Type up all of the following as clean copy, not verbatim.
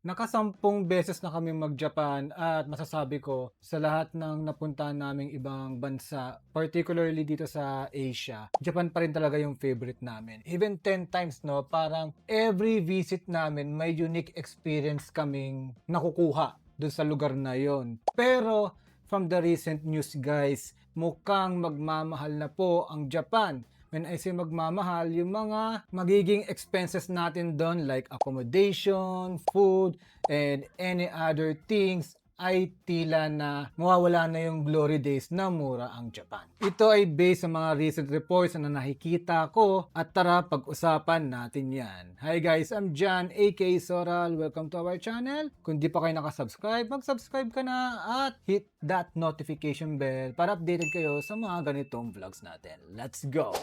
Nakasampung beses na kami mag-Japan at masasabi ko sa lahat ng napuntahan naming ibang bansa, particularly dito sa Asia, Japan pa rin talaga yung favorite namin. Even 10 times, no, parang every visit namin may unique experience kaming nakukuha dun sa lugar na yon. Pero from the recent news guys, mukhang magmamahal na po ang Japan. When I say magmamahal, yung mga magiging expenses natin doon like accommodation, food, and any other things ay tila na mawawala na yung glory days na mura ang Japan. Ito ay based sa mga recent reports na nakikita ko at tara pag-usapan natin yan. Hi guys, I'm John aka Soral. Welcome to our channel. Kung di pa kayo nakasubscribe, mag-subscribe ka na at hit that notification bell para updated kayo sa mga ganitong vlogs natin. Let's go!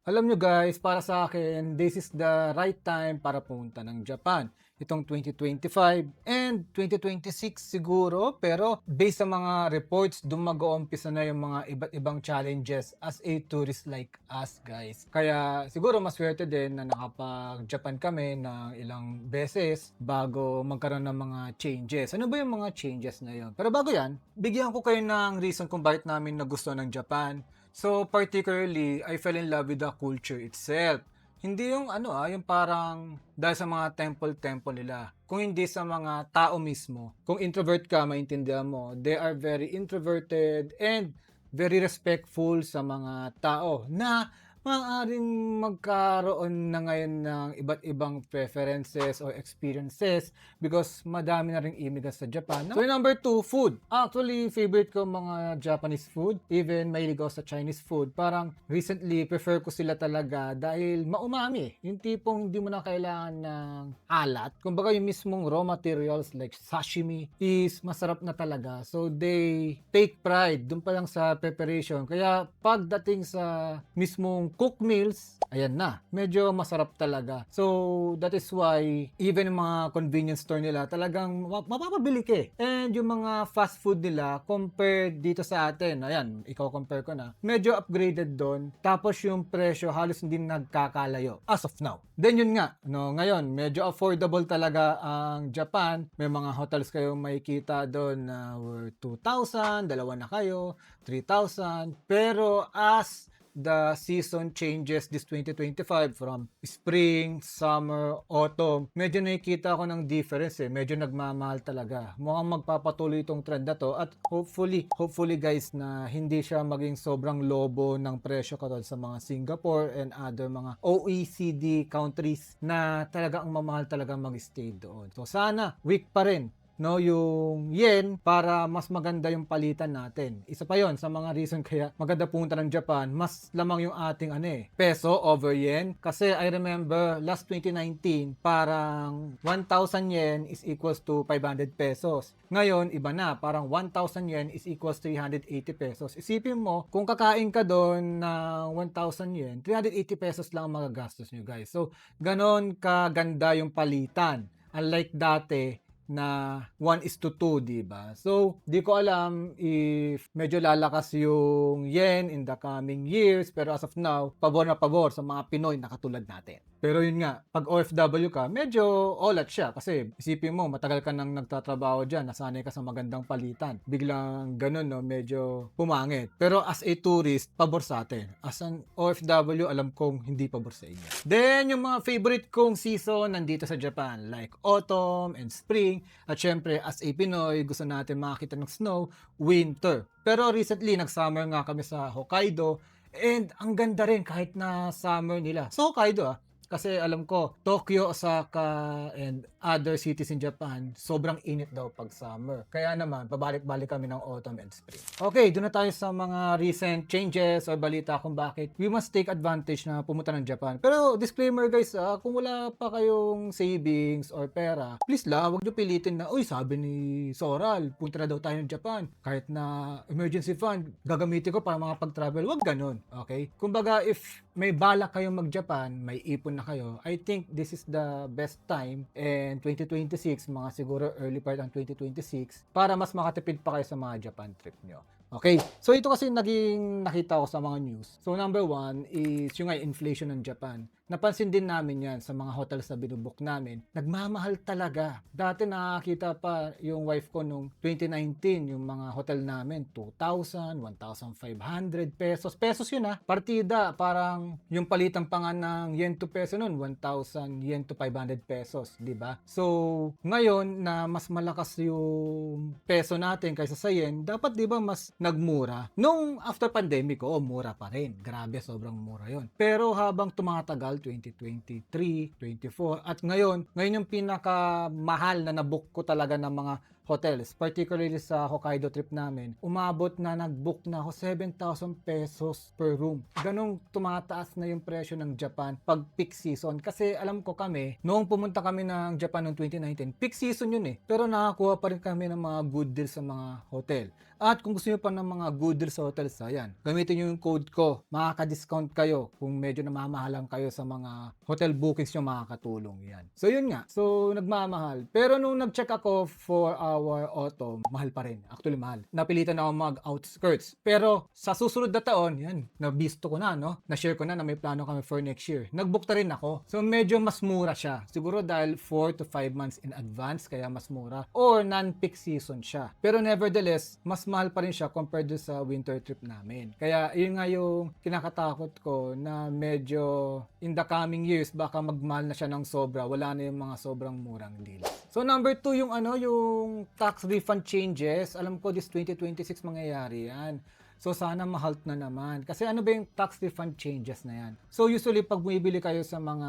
Alam nyo guys, para sa akin, this is the right time para pumunta ng Japan. Itong 2025 and 2026 siguro, pero based sa mga reports, doon mag-uumpisa na yung mga iba't ibang challenges as a tourist like us guys. Kaya siguro maswerte din na nakapag-Japan kami ng ilang beses bago magkaroon ng mga changes. Ano ba yung mga changes na yun? Pero bago yan, bigyan ko kayo ng reason kung bakit namin nagustuhan ng Japan. So, particularly, I fell in love with the culture itself. Hindi yung yung parang dahil sa mga temple nila. Kung hindi sa mga tao mismo. Kung introvert ka, maintindihan mo, they are very introverted and very respectful sa mga tao na maaaring magkaroon na ngayon ng iba't ibang preferences or experiences because madami na ring immigrants sa Japan. So, number 2, food. Actually, favorite ko mga Japanese food. Even mahilig ako sa Chinese food. Parang recently, prefer ko sila talaga dahil maumami. Yung tipong hindi mo na kailangan ng alat. Kumbaga, yung mismong raw materials like sashimi is masarap na talaga. So, they take pride dun pa lang sa preparation. Kaya, pagdating sa mismong cook meals, ayan na. Medyo masarap talaga. So, that is why even yung mga convenience store nila talagang mapapabili ka eh. And yung mga fast food nila compared dito sa atin, ayan, ikaw compare ko na, medyo upgraded doon. Tapos yung presyo halos hindi nagkakalayo as of now. Then yun nga, no, ngayon, medyo affordable talaga ang Japan. May mga hotels kayong makikita doon na worth 2,000, dalawa na kayo, 3,000. Pero as the season changes this 2025 from spring, summer, autumn, medyo nakikita ko ng difference eh. Medyo nagmamahal talaga. Mukhang magpapatuloy itong trend na to at hopefully guys na hindi siya maging sobrang lobo ng presyo katulad sa mga Singapore and other mga OECD countries na talaga ang mamahal talaga mag-stay doon. So sana weak pa rin no yung yen para mas maganda yung palitan natin. Isa pa yon sa mga reason kaya maganda pumunta ng Japan, mas lamang yung ating peso over yen. Kasi I remember last 2019 parang 1,000 yen is equals to 500 pesos. Ngayon iba na, parang 1,000 yen is equals to 380 pesos. Isipin mo kung kakain ka doon ng 1,000 yen, 380 pesos lang ang magagastos nyo guys. So ganon kaganda yung palitan. Unlike dati na 1:2, di ba? So, di ko alam if medyo lalakas yung yen in the coming years, pero as of now, pabor na pabor sa mga Pinoy na katulad natin. Pero yun nga, pag OFW ka, medyo olat siya kasi isipin mo, matagal ka nang nagtatrabaho dyan, nasanay ka sa magandang palitan. Biglang ganun, no, medyo pumangit. Pero as a tourist, pabor sa atin. As an OFW, alam kong hindi pabor sa inyo. Then, yung mga favorite kong season nandito sa Japan, like autumn and spring. At syempre, as a Pinoy, gusto natin makakita ng snow, winter. Pero recently, nag-summer nga kami sa Hokkaido. And ang ganda rin kahit na summer nila. So Hokkaido kasi alam ko, Tokyo, Osaka, and other cities in Japan, sobrang init daw pag summer. Kaya naman, pabalik-balik kami ng autumn and spring. Okay, doon na tayo sa mga recent changes or balita kung bakit we must take advantage na pumunta ng Japan. Pero disclaimer guys, kung wala pa kayong savings or pera, please lang, huwag nyo pilitin na, uy, sabi ni Soral, punta na daw tayo ng Japan. Kahit na emergency fund, gagamitin ko para mga pag-travel. Huwag ganun, okay? Kumbaga, if may balak kayong mag-Japan, may ipon na kayo, I think this is the best time and 2026, mga siguro early part ng 2026 para mas makatipid pa kayo sa mga Japan trip nyo. Okay, so ito kasi naging nakita ko sa mga news. So number 1 is yung inflation ng Japan. napansin din namin yan sa mga hotels na binubook namin. Nagmamahal talaga. Dati nakakita pa yung wife ko nung 2019, yung mga hotel namin, 2,000, 1,500 pesos. Pesos yun partida, parang yung palitan pa nga ng yen to peso nun, 1,000 yen to 500 pesos, di ba? So, ngayon na mas malakas yung peso natin kaysa sa yen, dapat di ba mas nagmura? Nung after pandemic, mura pa rin. Grabe, sobrang mura yon. Pero habang tumatagal, 2023, 24, at ngayon yung pinakamahal na nabook ko talaga ng mga hotels, particularly sa Hokkaido trip namin, umabot na nag-book na ako 7,000 pesos per room. Ganong tumataas na yung presyo ng Japan pag peak season. Kasi alam ko kami, noong pumunta kami ng Japan noong 2019, peak season yun pero nakakuha pa rin kami ng mga good deals sa mga hotel. At kung gusto nyo pa ng mga good deals sa hotels, ayan, gamitin nyo yung code ko, makaka-discount kayo kung medyo namamahalan kayo sa mga hotel bookings nyo, makakatulong yan. So yun nga, so nagmamahal. Pero nung nag-check ako for our autumn, mahal pa rin. Actually mahal. Napilitan ako mag-outskirts. Pero sa susunod na taon, yan, nabisto ko na, no? Na-share ko na may plano kami for next year. Nag-book na rin ako. So medyo mas mura siya. Siguro dahil 4 to 5 months in advance, kaya mas mura. Or non-peak season siya. Pero nevertheless, mas mahal pa rin siya compared sa winter trip namin. Kaya yun nga yung kinakatakot ko na medyo in the coming years, baka magmahal na siya ng sobra. Wala na yung mga sobrang murang deals. So number 2 yung yung tax refund changes. Alam ko this 2026 mangyayari yan. So sana ma-halt na naman. Kasi ano ba yung tax refund changes na yan? So usually pag bumibili kayo sa mga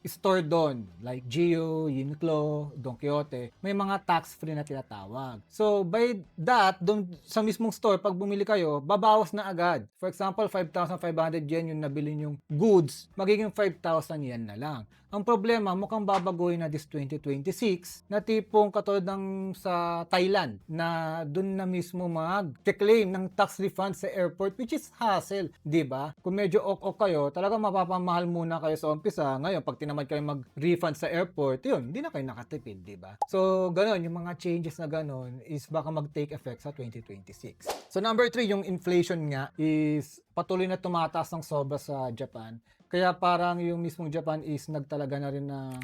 store doon, like Gio, Uniqlo, Don Quijote, may mga tax-free na tinatawag. So by that, doon sa mismong store, pag bumili kayo, babawas na agad. For example, 5,500 yen yung nabili yung goods, magiging 5,000 yen na lang. Ang problema, mukhang babaguhin na this 2026 na tipong katulad ng sa Thailand na doon na mismo mag-claim ng tax refund sa airport, which is hassle, di ba? Kung medyo ok kayo, talaga mapapamahal muna kayo sa umpisa. Ngayon, pag tinamad kayo mag-refund sa airport, yun, hindi na kayo nakatipid, di ba? So, gano'n, yung mga changes na gano'n is baka mag-take effect sa 2026. So, number 3, yung inflation nga is patuloy na tumataas ng sobra sa Japan. Kaya parang yung mismong Japan is nagtalaga na rin ng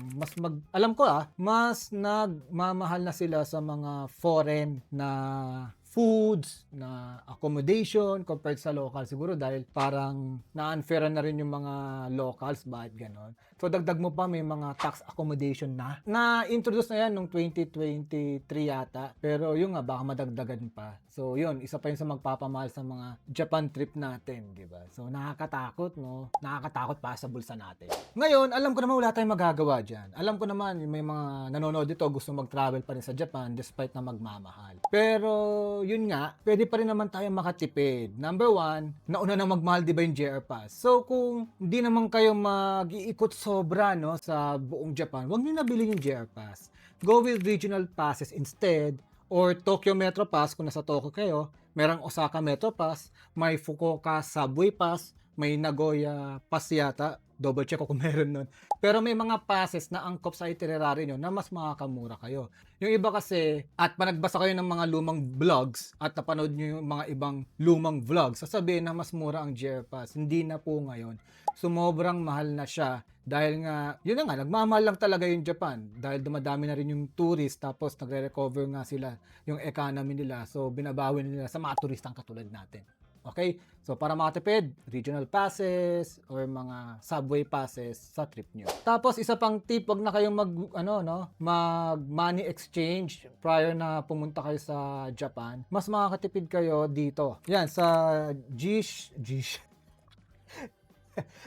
alam ko mas nagmamahal na sila sa mga foreign na foods, na accommodation compared sa local siguro dahil parang na-unfairan na rin yung mga locals, bakit ganon. So dagdag mo pa may mga tax accommodation na-introduce na yan nung 2023 yata, pero yung nga baka madagdagan pa. So yun, isa pa yun sa magpapamahal sa mga Japan trip natin, di ba? So nakakatakot, no? Nakakatakot pa sa bulsa natin. Ngayon, alam ko naman wala tayong magagawa dyan. Alam ko naman may mga nanonood dito gusto mag-travel pa rin sa Japan despite na magmamahal. Pero yun nga, pwede pa rin naman tayo makatipid. Number 1, nauna na magmahal, di ba yung JR Pass? So kung hindi naman kayo mag-iikot sobra, no, sa buong Japan, huwag nyo nabili yung JR Pass. Go with regional passes instead, or Tokyo Metro Pass kung nasa Tokyo kayo, merang Osaka Metro Pass, may Fukuoka Subway Pass, may Nagoya Pass yata, double check ko kung meron nun. Pero may mga passes na angkop sa itinerary nyo na mas makakamura kayo. Yung iba kasi, at panagbasa kayo ng mga lumang vlogs at napanood nyo yung mga ibang lumang vlogs, sasabihin na mas mura ang JR Pass. Hindi na po ngayon. Sumobrang mahal na siya dahil nga, yun na nga, nagmamahal lang talaga yung Japan dahil dumadami na rin yung tourist tapos nagre-recover nga sila yung economy nila. So, binabawi nila sa mga turistang katulad natin. Okay? So, para makatipid, regional passes or mga subway passes sa trip nyo. Tapos, isa pang tip, wag na kayong mag money exchange prior na pumunta kayo sa Japan. Mas makakatipid kayo dito. Yan, sa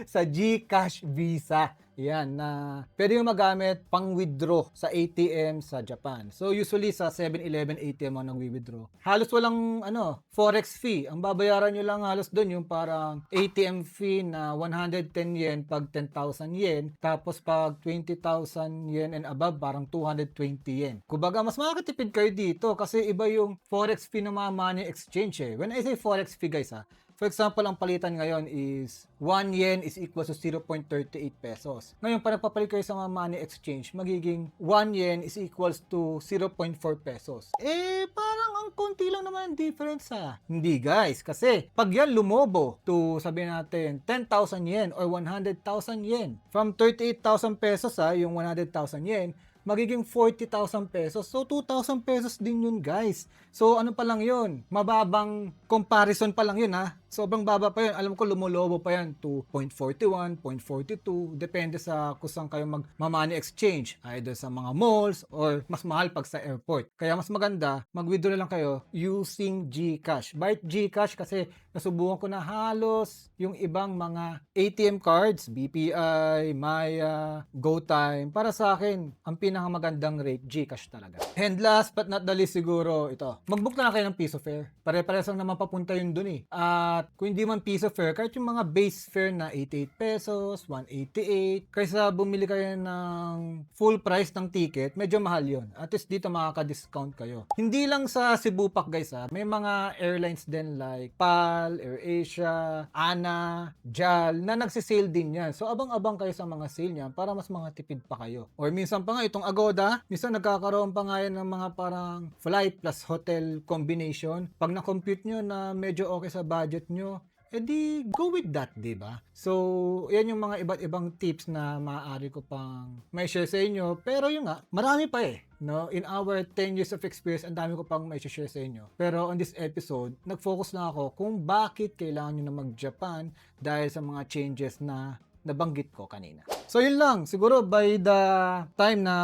sa GCash Visa. Yan, na pwede yung magamit pang withdraw sa ATM sa Japan. So usually sa 7-Eleven ATM ang nag-withdraw. Halos walang forex fee. Ang babayaran nyo lang halos doon yung parang ATM fee na 110 yen pag 10,000 yen. Tapos pag 20,000 yen and above, parang 220 yen. Kumbaga, mas makakatipid kayo dito kasi iba yung forex fee ng mga money exchange eh. When I say forex fee guys For example, ang palitan ngayon is 1 yen is equal to 0.38 pesos. Ngayon, para papalit kayo sa mga money exchange, magiging 1 yen is equals to 0.4 pesos. Parang ang konti lang naman ang difference ha. Hindi guys, kasi pag yan lumobo to sabihin natin 10,000 yen or 100,000 yen, from 38,000 pesos yung 100,000 yen, magiging 40,000 pesos. So, 2,000 pesos din yun, guys. So, ano pa lang yun? Mababang comparison pa lang yun, ha? Sobrang baba pa yun. Alam ko, lumulobo pa yan to 0.41, 0.42. Depende sa kung saan kayo mag-money exchange. Either sa mga malls or mas mahal pag sa airport. Kaya mas maganda, mag-withdraw lang kayo using GCash. Bakit GCash? Kasi nasubukan ko na halos yung ibang mga ATM cards, BPI, Maya, GoTime. Para sa akin, ang pinakamagandang rate, GCash talaga. And last but not the least siguro, ito. Mag-book na lang kayo ng piso fare. Pare-pares lang naman papunta yun dun eh. At kung hindi man piso fare, kahit yung mga base fare na 88 pesos, 188, kaysa bumili kayo ng full price ng ticket, medyo mahal yun. At least dito makaka-discount kayo. Hindi lang sa Cebu Pac guys ha, may mga airlines din like PAL, AirAsia, ANA, JAL, na nagsisale din yan. So abang-abang kayo sa mga sale niyan para mas mga tipid pa kayo. Or minsan pa nga itong Agoda, minsan nagkakaroon pa nga yan ng mga parang flight plus hotel combination. Pag na-compute nyo na medyo okay sa budget nyo, edi go with that, di ba? So, yan yung mga iba't ibang tips na maaari ko pang may share sa inyo. Pero yun nga, marami pa eh. No? In our 10 years of experience, ang dami ko pang may share sa inyo. Pero on this episode, nag-focus na ako kung bakit kailangan nyo na mag-Japan dahil sa mga changes na nabanggit ko kanina. So yun lang, siguro by the time na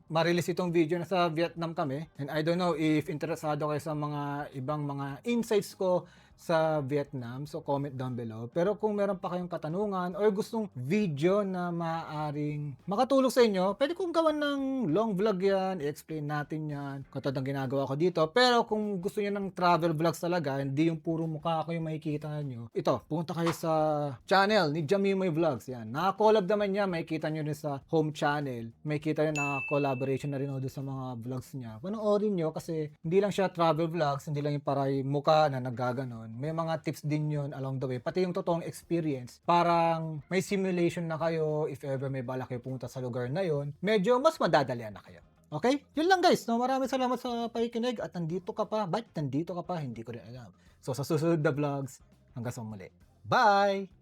ma-release itong video, nasa Vietnam kami, and I don't know if interesado kayo sa mga ibang mga insights ko sa Vietnam, so comment down below. Pero kung meron pa kayong katanungan or gustong video na maaaring makatulong sa inyo, pwede kong gawan ng long vlog yan, i-explain natin yan, katulad ng ginagawa ko dito. Pero kung gusto niyo ng travel vlogs talaga, hindi yung puro mukha ko yung makikita nyo, ito, punta kayo sa channel ni Jamimoy Vlogs, yan. Naka-collab naman niya, makikita nyo rin sa home channel, makikita nyo na collaboration na rin ako sa mga vlogs niya. Panoorin nyo kasi hindi lang siya travel vlogs, hindi lang yung paray mukha na naggaganon. May mga tips din yun along the way. Pati yung totoong experience. Parang may simulation na kayo if ever may balak kayo pumunta sa lugar na yun. Medyo mas madadalian na kayo. Okay? Yun lang guys. No, maraming salamat sa pakikinig at nandito ka pa. Ba't nandito ka pa? Hindi ko rin alam. So sa susunod na vlogs, hanggang sa muli. Bye!